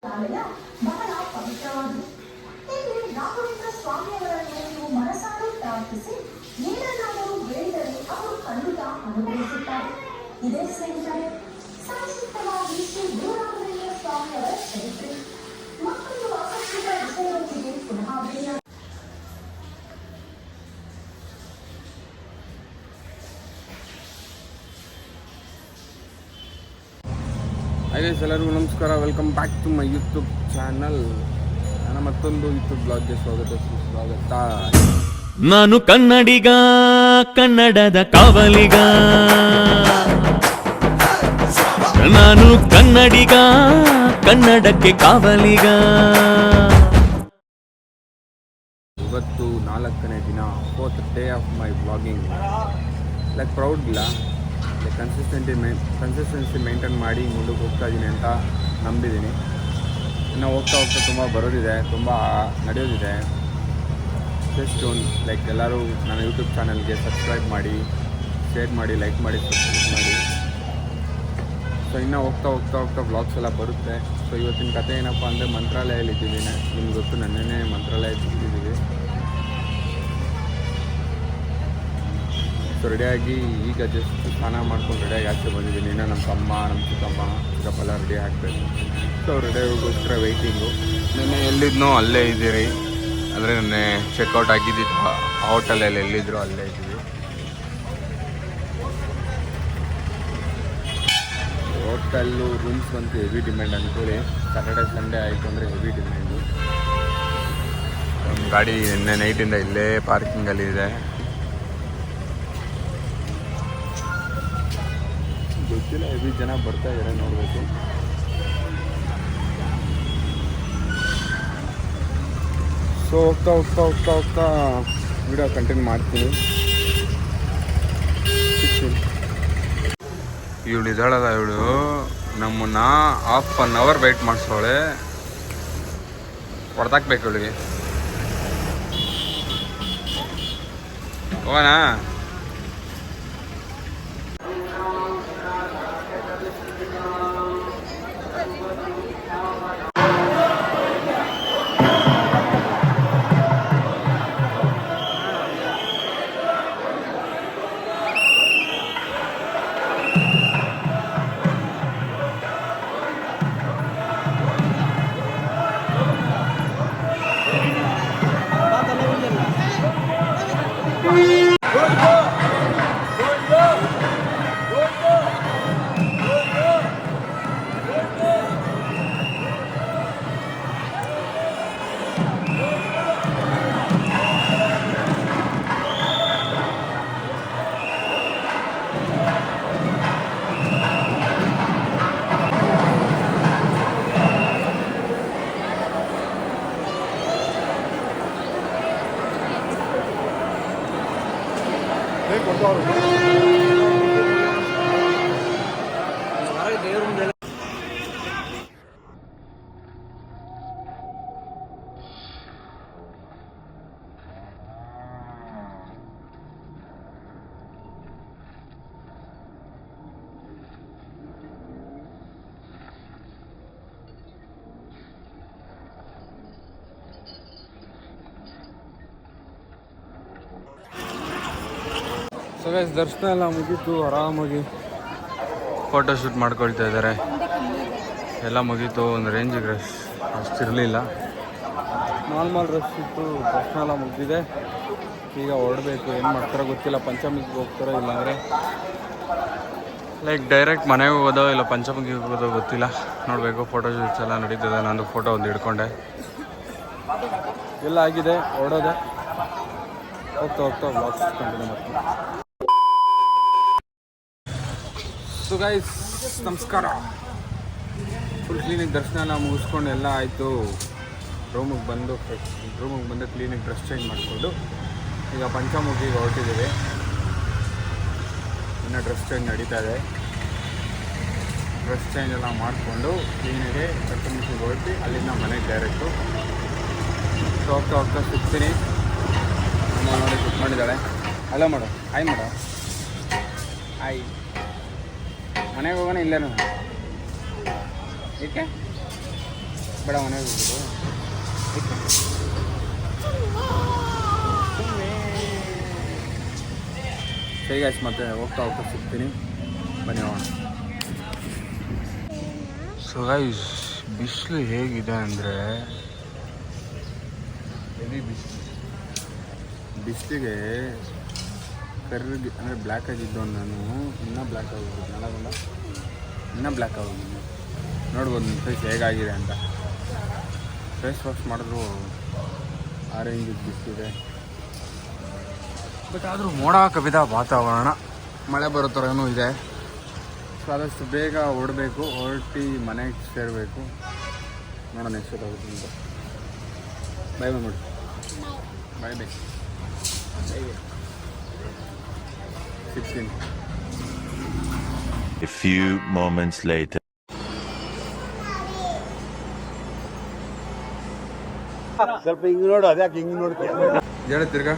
ಬಹಳ ಪವಿತ್ರವಾದುದು. ಇಲ್ಲಿ ರಾಘವೇಂದ್ರ ಸ್ವಾಮಿಯವರನ್ನು ನೀವು ಮನಸಾರೆ ಪ್ರಾರ್ಥಿಸಿ ಏನನ್ನಾದರೂ ಹೇಳಿದರೆ ಅವರು ಖಂಡಿತ ಅನುಗ್ರಹಿಸುತ್ತಾರೆ. ಇದೇ ಸ್ನೇಹಿತರೆ ಸಂಕ್ಷಿಪ್ತವಾಗಿ ಶ್ರೀ ಗುರು ರಾಘವೇಂದ್ರ ಸ್ವಾಮಿಯವರ ಚರಿತ್ರೆ. ಮತ್ತೊಂದು ಆಕರ್ಷಕ ವಿಷಯದೊಂದಿಗೆ ಪುನಃ ಭೇಟಿಯಾಗೋಣ. ಹಾಯ್ ಗೈಸ್, ಎಲ್ಲರಿಗೂ ನಮಸ್ಕಾರ. Welcome back to my YouTube channel. ನನ್ನ ಮತ್ತೊಂದು ಯೂಟ್ಯೂಬ್ ಬ್ಲಾಗ್ಗೆ ಸ್ವಾಗತ. ನಾನು ಕನ್ನಡಿಗ, ಕನ್ನಡದ ಕಾವಲಿಗ. ನಾನು ಕನ್ನಡಿಗ, ಕನ್ನಡಕ್ಕೆ ಕಾವಲಿಗ. ಇವತ್ತು 4ನೇ ದಿನ, 4th day of my blogging. Like proud ಇಲ್ಲ, ಕನ್ಸಿಸ್ಟೆನ್ಸಿ ಮೇಂಟೈನ್ ಮಾಡಿ ಮುಂದಕ್ಕೆ ಹೋಗ್ತಾ ಇದ್ದೀನಿ ಅಂತ ನಂಬಿದ್ದೀನಿ. ಇನ್ನು ಹೋಗ್ತಾ ತುಂಬ ಬರೋದಿದೆ, ತುಂಬ ನಡೆಯೋದಿದೆ. ಜಸ್ಟ್ ಲೈಕ್ ಎಲ್ಲರೂ ನನ್ನ ಯೂಟ್ಯೂಬ್ ಚಾನಲ್ಗೆ ಸಬ್ಸ್ಕ್ರೈಬ್ ಮಾಡಿ, ಶೇರ್ ಮಾಡಿ, ಲೈಕ್ ಮಾಡಿ, ಸಬ್ಸ್ಕ್ರೈಬ್ ಮಾಡಿ. ಸೊ ಇನ್ನೂ ಹೋಗ್ತಾ ಬ್ಲಾಗ್ಸ್ ಎಲ್ಲ ಬರುತ್ತೆ. ಸೊ ಇವತ್ತಿನ ಕತೆ ಏನಪ್ಪ ಅಂದರೆ ಮಂತ್ರಾಲಯದಲ್ಲಿದ್ದೀವಿ. ನಿಮ್ಗೆ ಗೊತ್ತು, ನನ್ನೇ ಮಂತ್ರಾಲಯದಲ್ಲಿದ್ದೀವಿ. ಸೊ ರೆಡಿಯಾಗಿ ಈಗ ಜಸ್ಟ್ ಸ್ನಾನ ಮಾಡ್ಕೊಂಡು ರೆಡಿಯಾಗಿ ಆಚೆ ಬಂದಿದ್ದೀನಿ. ಇನ್ನೂ ನಮ್ಮ ತಮ್ಮ, ನಮ್ಮ ಚಿಕ್ಕಪ್ಪ ಎಲ್ಲ ರೆಡಿ ಆಗ್ತಾಯಿದ್ದೀನಿ. ಸೊ ರೆಡಿಯಾಗೋಸ್ಕರ ವೆಯ್ಟಿಂಗು. ನೆನ್ನೆ ಎಲ್ಲಿದ್ನೋ ಅಲ್ಲೇ ಇದ್ದೀರಿ, ಅಂದರೆ ನೆನ್ನೆ ಚೆಕ್ಔಟ್ ಆಗಿದ್ದಿದ್ದು ಹೋಟೆಲಲ್ಲಿ ಎಲ್ಲಿದ್ದರೂ ಅಲ್ಲೇ ಇದ್ದೀವಿ. ಹೋಟೆಲ್ಲು ರೂಮ್ಸ್ ಅಂತೂ ಹೆವಿ ಡಿಮ್ಯಾಂಡ್ ಅಂದ್ಕೊಳ್ಳಿ. ಸ್ಯಾಟರ್ಡೆ ಸಂಡೇ ಆಯಿತು ಅಂದರೆ ಹೆವಿ ಡಿಮ್ಯಾಂಡು. ನಮ್ಮ ಗಾಡಿ ನಿನ್ನೆ ನೈಟಿಂದ ಇಲ್ಲೇ ಪಾರ್ಕಿಂಗಲ್ಲಿ ಇದೆ. ಗೊತ್ತಿಲ್ಲ, ಹೆವಿ ಜನ ಬರ್ತಾ ಇದ್ದಾರೆ, ನೋಡಬೇಕು. ಸೊ ಹೋಗ್ತಾ ವಿಡಿಯೋ ಕಂಟಿನ್ಯೂ ಮಾಡ್ತೀನಿ. ಇವಳು ಇದ್ದಾಳಲ್ಲ, ಇವಳು ನಮ್ಮನ್ನ ಹಾಫ್ ಒನ್ ಅವರ್ ವೆಯ್ಟ್ ಮಾಡಿಸೋಳೆ. ಹೊಡೆದಾಕ್ಬೇಕು ಇವಳಿಗೆ. ಹೋಗೋಣ. ಸೊ ಗೈಸ್, ದರ್ಶನ ಎಲ್ಲ ಮುಗೀತು. ಆರಾಮಾಗಿ ಫೋಟೋಶೂಟ್ ಮಾಡ್ಕೊಳ್ತಾ ಇದ್ದಾರೆ. ಎಲ್ಲ ಮುಗೀತು. ಒಂದು ರೇಂಜಿಗೆ ರಶ್ ಅಷ್ಟಿರಲಿಲ್ಲ, ನಾರ್ಮಲ್ ರಶ್ ಇತ್ತು. ದರ್ಶನ ಎಲ್ಲ ಮುಗಿದಿದೆ. ಈಗ ಹೊರಡಬೇಕು. ಏನು ಮಾಡ್ತಾರೋ ಗೊತ್ತಿಲ್ಲ, ಪಂಚಮುಖಿಗೆ ಹೋಗ್ತಾರೋ ಇಲ್ಲಾಂದರೆ ಲೈಕ್ ಡೈರೆಕ್ಟ್ ಮನೆಗೆ ಹೋಗೋದೋ ಇಲ್ಲ ಪಂಚಮುಖಿಗೆ ಹೋಗೋದೋ ಗೊತ್ತಿಲ್ಲ. ನೋಡಬೇಕು. ಫೋಟೋಶೂಟ್ಸ್ ಎಲ್ಲ ನಡೀತದೆ. ನಂದು ಫೋಟೋ ಒಂದು ಹಿಡ್ಕೊಂಡೆ. ಎಲ್ಲ ಆಗಿದೆ, ಹೊರಡೋದೆ. ಹೋಗ್ತಾ ಬ್ಲಾಗ್ಸ್ ಕಂಟಿನ್ಯೂ ಮಾಡ್ತೀನಿ. ಸೊ ಗೈಸ್, ನಮಸ್ಕಾರ. ಫುಲ್ ಕ್ಲೀನಿಕ್ ದರ್ಶನ ಎಲ್ಲ ಮುಗಿಸ್ಕೊಂಡು ಎಲ್ಲ ಆಯಿತು. ರೂಮಿಗೆ ಬಂದು ಕ್ಲೀನಿಕ್ ಡ್ರೆಸ್ ಚೇಂಜ್ ಮಾಡಿಕೊಂಡು ಈಗ ಪಂಚಮುಖಿಗೆ ಹೊರಟಿದ್ದೀವಿ. ಇನ್ನು ಡ್ರೆಸ್ ಚೇಂಜ್ ನಡೀತಾ ಇದೆ. ಡ್ರೆಸ್ ಚೇಂಜ್ ಎಲ್ಲ ಮಾಡಿಕೊಂಡು ಕ್ಲೀನಿಗೆ ಪಂಚಮುಖಿಗೆ ಹೊರಟಿ ಅಲ್ಲಿಂದ ಮನೆಗೆ ಡೈರೆಕ್ಟು. ಸೊ ಹೋಗ್ತಾ ಸಿಗ್ತೀನಿ. ಅಮ್ಮ ನೋಡಿ ಕುಕ್ ಮಾಡಿದ್ದಾಳೆ. ಹಲೋ ಮಾಡು, ಹಾಯ್ ಮಾಡು, ಹಾಯ್. ಮನೆಗೆ ಹೋಗೋಣ ಇಲ್ಲೇನು? ಏಕೆ ಬೇಡ ಮನೆಗೆ ಹೋಗೋದು. ಸರಿ ಗಾಯ್ಸ್, ಮತ್ತೆ ಹೋಗ್ತಾ ಸಿಗ್ತೀನಿ, ಬನ್ನಿ ಹೋಗೋಣ. ಸೊ ಗೈಸ್, ಬಿಸಿಲು ಹೇಗಿದೆ ಅಂದರೆ ಹೆವಿ ಬಿಸಿಲಿಗೆ ಕರ್ರಿಗೆ ಅಂದರೆ ಬ್ಲ್ಯಾಕ್ ಆಗಿದ್ದು ನಾನು ಇನ್ನೂ ಬ್ಲ್ಯಾಕ್ ಆಗೋಗ್ಬಿಟ್ಟು ನನಗೊಂಡ ಇನ್ನೂ ಬ್ಲ್ಯಾಕ್ ಆಗೋಗಿದ್ದು. ನೋಡ್ಬೋದು ನಿಮ್ಮ ಫೇಸ್ ಹೇಗಾಗಿದೆ ಅಂತ. ಫೇಸ್ ವಾಶ್ ಮಾಡಿದ್ರು ಆರೆಂಜ್ ಬಿಸಿಲಿದೆ. ಬಟ್ ಆದರೂ ಮೋಡ ಕವಿದ ವಾತಾವರಣ, ಮಳೆ ಬರೋ ಥರನೂ ಇದೆ. ಸೊ ಆದಷ್ಟು ಬೇಗ ಹೊರಟಿ ಮನೆಗೆ ಸೇರಬೇಕು. ನೋಡೋಣ ಎಷ್ಟೊತ್ತಾಗುತ್ತೆ ಅಂತ. ಬಾಯ್ ಬಾಯ್ ಮಾಡಿ, ಬಾಯ್ ಬಾಯ್ ಸಿಗ್ತೀನಿ. A few moments later. ಸ್ವಲ್ಪ ಹಿಂಗೆ ನೋಡು, ಅದ್ಯಾಕೆ ಹಿಂಗೆ ನೋಡ್ತೀಯ? ಹೇಳ ತಿರ್ಗಾ.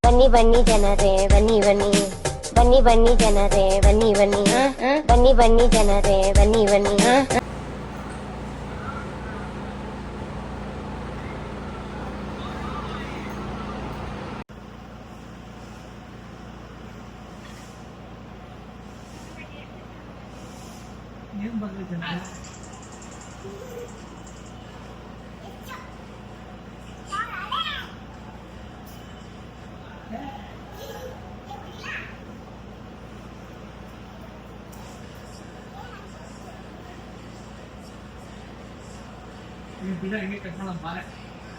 ಬನ್ನಿ ಬನ್ನಿ ಜನರೇ ಬನ್ನಿ ಬನ್ನಿ, ಬನ್ನಿ ಬನ್ನಿ ಜನರೇ ಬನ್ನಿ ಬನ್ನಿ, ಬನ್ನಿ ಬನ್ನಿ ಜನರೇ ಬನ್ನಿ ಬನ್ನಿ.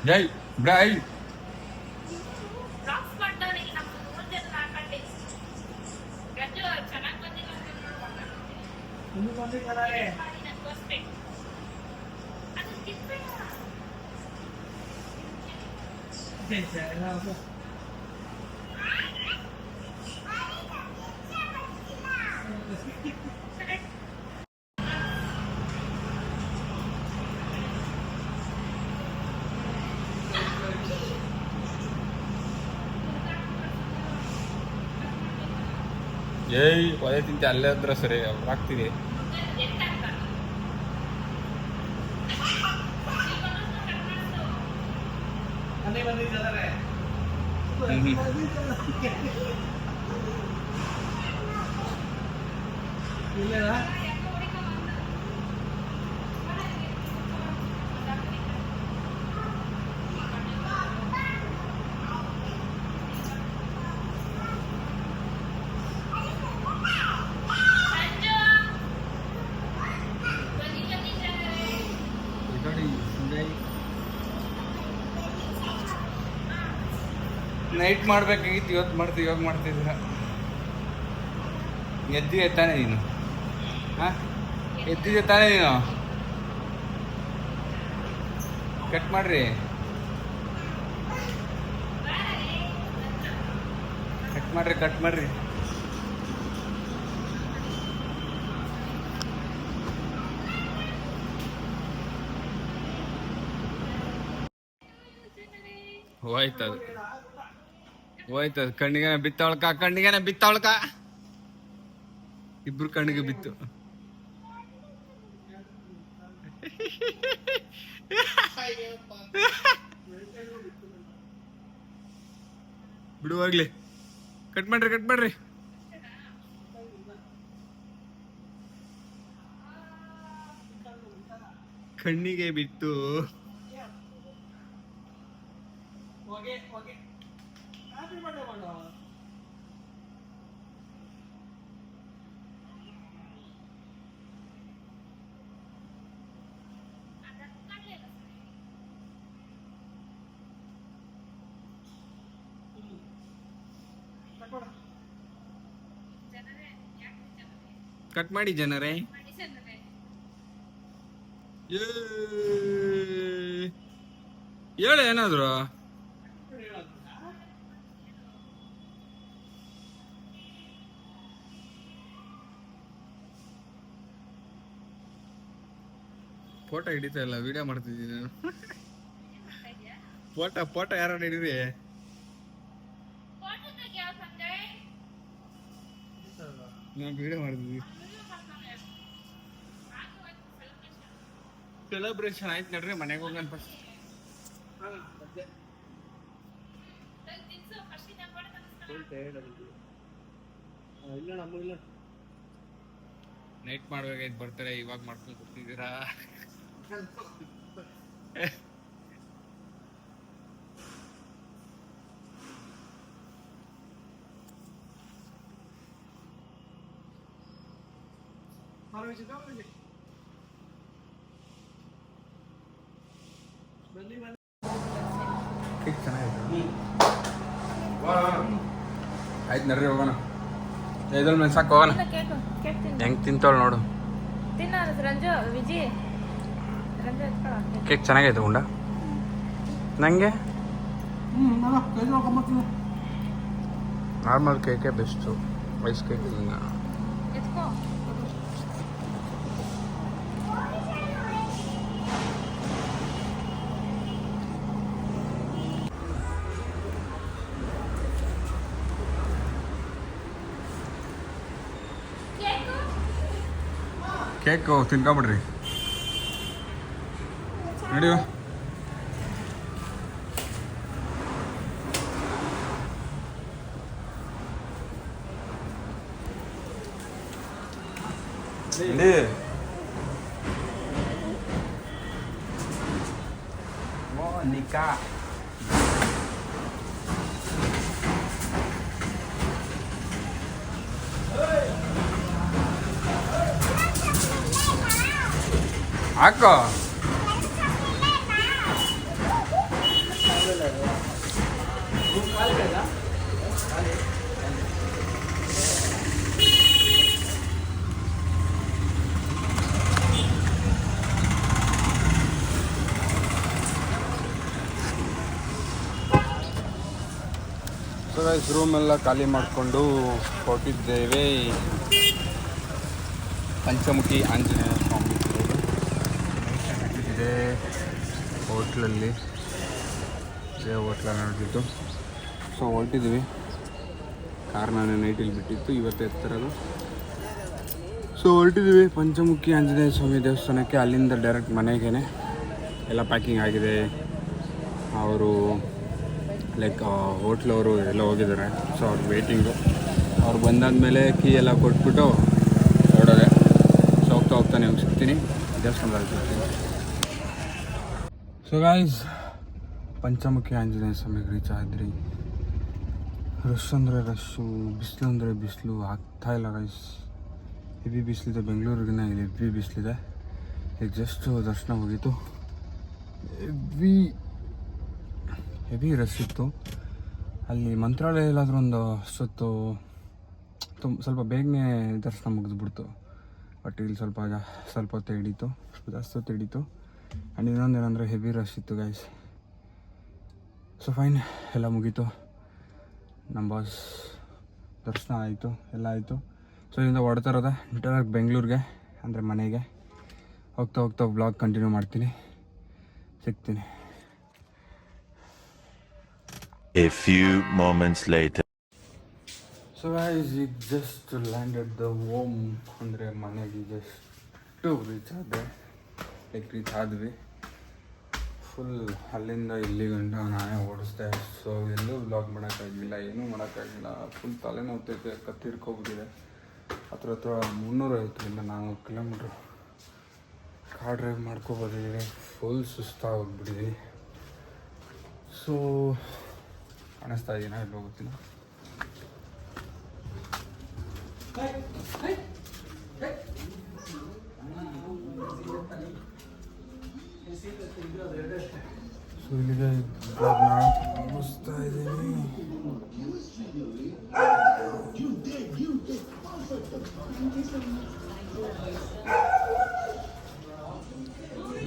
ಜೈ ಬ್ರೈ. ಏಯ್ ಒದೆ ತಿಂತೆ ಅಲ್ಲೇ ಹತ್ರ ಸರಿ ಆಗ್ತಿದೆ. ನೈಟ್ ಮಾಡ್ಬೇಕಾಗಿತ್ತು, ಇವತ್ತು ಮಾಡ್ತೀವಿ, ಇವಾಗ ಮಾಡ್ತಿದ್ದೀರ. ಎದ್ದಿದೆ ತಾನೇ ನೀನು? ಹಾಂ, ಎದ್ದಿದೆ ತಾನೇ ನೀನು? ಕಟ್ ಮಾಡ್ರಿ, ಕಟ್ ಮಾಡ್ರಿ, ಕಟ್ ಮಾಡ್ರಿ. ಹೋಯ್ತದು ಹೋಯ್ತದ. ಕಣ್ಣಿಗೆನ ಬಿತ್ತವಳ್ಕ, ಕಣ್ಣಿಗೆನ ಬಿತ್ತವಳ್ಕ, ಇಬ್ರು ಕಣ್ಣಿಗೆ ಬಿತ್ತು. ಬಿಡುವಾಗ್ಲಿ, ಕಟ್ ಮಾಡ್ರಿ, ಕಟ್ ಮಾಡ್ರಿ. ಕಣ್ಣಿಗೆ ಬಿತ್ತು. ಕಟ್ ಮಾಡಿ ಜನರೇ. ಹೇಳ ಏನಾದ್ರು. ಫೋಟೋ ಹಿಡಿತಾ ಇಲ್ಲ, ವಿಡಿಯೋ ಮಾಡ್ತಿದ್ದೀನಿ ನಾನು. ಫೋಟೋ ಯಾರು ಹಿಡಿದ್ರಿ? ನಾನು ವಿಡಿಯೋ ಮಾಡ್ತಿದ್ವಿ. ಸೆಲೆಬ್ರೇಷನ್ ಆಯ್ತು ನಡ್ರಿ, ಮನೆಗೆ ಹೋಗೋಣ ಫಸ್ಟ್. ನೈಟ್ ಮಾಡ್ಬೇಕಾಯ್ತು ಬರ್ತಾರೆ, ಇವಾಗ ಮಾಡ್ಕೊಂಡು ಕೂತಿದ್ದೀರಾ? ಆಯ್ತು ನಡ್ರಿ ಹೋಗೋಣ. ಇದ್ರ ಮೇಲೆ ಸಾಕು ಹೋಗೋಣ. ಹೆಂಗೆ ತಿಂತಾಳು ನೋಡು. ಕೇಕ್ ಚೆನ್ನಾಗೈತೆ ಉಂಡ ನನಗೆ. ನಾರ್ಮಲ್ ಕೇಕೇ ಬೆಸ್ಟು, ಐಸ್ ಕೇಕ್ ಕೇಕು ತಿನ್ಕೊಂಬಿಡ್ರಿ ನಡಿಯೋ. Monica. Ako. So guys, room ಎಲ್ಲ ಖಾಲಿ ಮಾಡಿಕೊಂಡು ಹೊರಟಿದ್ದೇವೆ ಪಂಚಮುಖಿ ಆಂಜನೇಯ ಸ್ವಾಮಿ ಇದೆ ಹೋಟ್ಲಲ್ಲಿ. ಇದೇ ಹೋಟ್ಲಲ್ಲಿ ನೋಡಿದ್ದು. ಸೊ ಹೊರಟಿದ್ದೀವಿ. ಕಾರ್ ನಾನು ನೈಟಲ್ಲಿ ಬಿಟ್ಟಿತ್ತು, ಇವತ್ತು ಎತ್ತಿರೋದು. ಸೊ ಹೊರಟಿದ್ದೀವಿ ಪಂಚಮುಖಿ ಆಂಜನೇಯ ಸ್ವಾಮಿ ದೇವಸ್ಥಾನಕ್ಕೆ. ಅಲ್ಲಿಂದ ಡೈರೆಕ್ಟ್ ಮನೆಗೇ ಎಲ್ಲ ಪ್ಯಾಕಿಂಗ್ ಆಗಿದೆ. ಅವರು ಲೈಕ್ ಹೋಟ್ಲವರು ಎಲ್ಲ ಹೋಗಿದ್ದಾರೆ. ಸೊ ಅವ್ರು ವೇಟಿಂಗು. ಅವ್ರು ಬಂದಾದಮೇಲೆ ಕೀ ಎಲ್ಲ ಕೊಟ್ಬಿಟ್ಟು ಹೊರಡೋದೆ. ಸೊ ಹೋಗ್ತಾ ನಿಮ್ಗೆ ಸಿಗ್ತೀನಿ ದೇವಸ್ಥಾನದಲ್ಲಿ ಸಿಗ್ತೀನಿ. ಸೊ ಗಾಯ್ಸ್, ಪಂಚಮುಖಿ ಆಂಜನೇಯ ಸ್ವಾಮಿಗೆ ರೀಚ್ ಆದ್ರಿ. ರಶ್ ಅಂದರೆ ರಶ್ಶು, ಬಿಸಿಲು ಅಂದರೆ ಬಿಸಿಲು, ಆಗ್ತಾಯಿಲ್ಲ ಗೈಸ್. ಹೆವಿ ಬಿಸಿಲಿದೆ, ಬೆಂಗಳೂರಿಗಿನ ಇಲ್ಲಿ ಹೆವಿ ಬಿಸಿಲಿದೆ. ಈಗ ಜಸ್ಟ್ ದರ್ಶನ ಹೋಗಿತ್ತು. ಹೆವಿ ರಶ್ ಇತ್ತು. ಅಲ್ಲಿ ಮಂತ್ರಾಲಯ ಎಲ್ಲಾದರೂ ಒಂದು ಅಷ್ಟೊತ್ತು ಸ್ವಲ್ಪ ಬೇಗನೆ ದರ್ಶನ ಮುಗಿದ್ಬಿಡ್ತು. ಬಟ್ ಇಲ್ಲಿ ಸ್ವಲ್ಪ ಹೊತ್ತು ಹಿಡೀತು, ಜಾಸ್ತಿ ಹೊತ್ತು ಹಿಡೀತು. ಆ್ಯಂಡ್ ಇನ್ನೊಂದು ಏನಂದರೆ ಹೆವಿ ರಶ್ ಇತ್ತು ಗೈಸ್. ಸೊ ಫೈನ್, ಎಲ್ಲ ಮುಗೀತು. ನಮ್ಮ ಬಾಸ್ ದರ್ಶನ ಆಯಿತು, ಎಲ್ಲ ಆಯಿತು. ಸೊ ಇದರಿಂದ ಹೊಡ್ತಾ ಇರೋದೆ ಡೈರೆಕ್ಟ್ ಬೆಂಗಳೂರಿಗೆ, ಅಂದರೆ ಮನೆಗೆ. ಹೋಗ್ತಾ ವ್ಲಾಗ್ ಕಂಟಿನ್ಯೂ ಮಾಡ್ತೀನಿ, ಸಿಗ್ತೀನಿ. A few moments later. So guys, ಈಗ ಜಸ್ಟ್ ಲ್ಯಾಂಡೆಡ್ ದ ಹೋಮ್, ಅಂದರೆ ಮನೆಗೆ ಜಸ್ಟ್ ರೀಚ್ ಆದ್ವಿ. ಫುಲ್ ಅಲ್ಲಿಂದ ಇಲ್ಲಿ ಗಂಟ ನಾನೇ ಓಡಿಸ್ದೆ. ಸೊ ಎಲ್ಲೂ ವ್ಲಾಗ್ ಮಾಡೋಕ್ಕಾಗಿಲ್ಲ, ಏನೂ ಮಾಡೋಕ್ಕಾಗಿಲ್ಲ. ಫುಲ್ ತಲೆನೋವ್ತೈತೆ, ಕತ್ತಿಡ್ಕೊಬಿಟ್ಟಿದೆ. ಹತ್ರ 350 400 ಕಿಲೋಮೀಟ್ರು ಕಾರ್ ಡ್ರೈವ್ ಮಾಡ್ಕೊಬೋದಿದೆ. ಫುಲ್ ಸುಸ್ತಾಗೋಗ್ಬಿಟ್ಟಿದೆ. ಸೊ ಕಾಣಿಸ್ತಾ ಇದೀನ ಇಲ್ಲಿ ಹೋಗ್ತೀನಿ. ಸೊ ಇಲ್ಲಿಗೆ ಬ್ಲಾಗ್ನ ಮುಗಿಸ್ತಾ ಇದ್ದೀನಿ.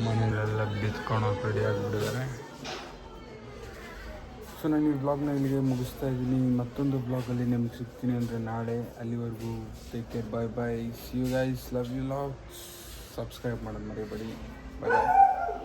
ಮನೆಯಲ್ಲೆಲ್ಲ ಬಿತ್ಕೊಳೋಕೆ ರೆಡಿ ಆಗಿಬಿಟ್ಟಿದ್ದಾರೆ. ಸೊ ನಾನು ಈ ವ್ಲಾಗ್ನ ಇಲ್ಲಿಗೆ ಮುಗಿಸ್ತಾ ಇದ್ದೀನಿ. ಮತ್ತೊಂದು ವ್ಲಾಗಲ್ಲಿ ನಿಮ್ಗೆ ಸಿಗ್ತೀನಿ ಅಂದರೆ ನಾಳೆ. ಅಲ್ಲಿವರೆಗೂ take care, bye bye, see you guys, love you lot. Subscribe ಮಾಡೋದು ಮರಿಬೇಡಿ. ಬಾಯ್ ಬಾಯ್.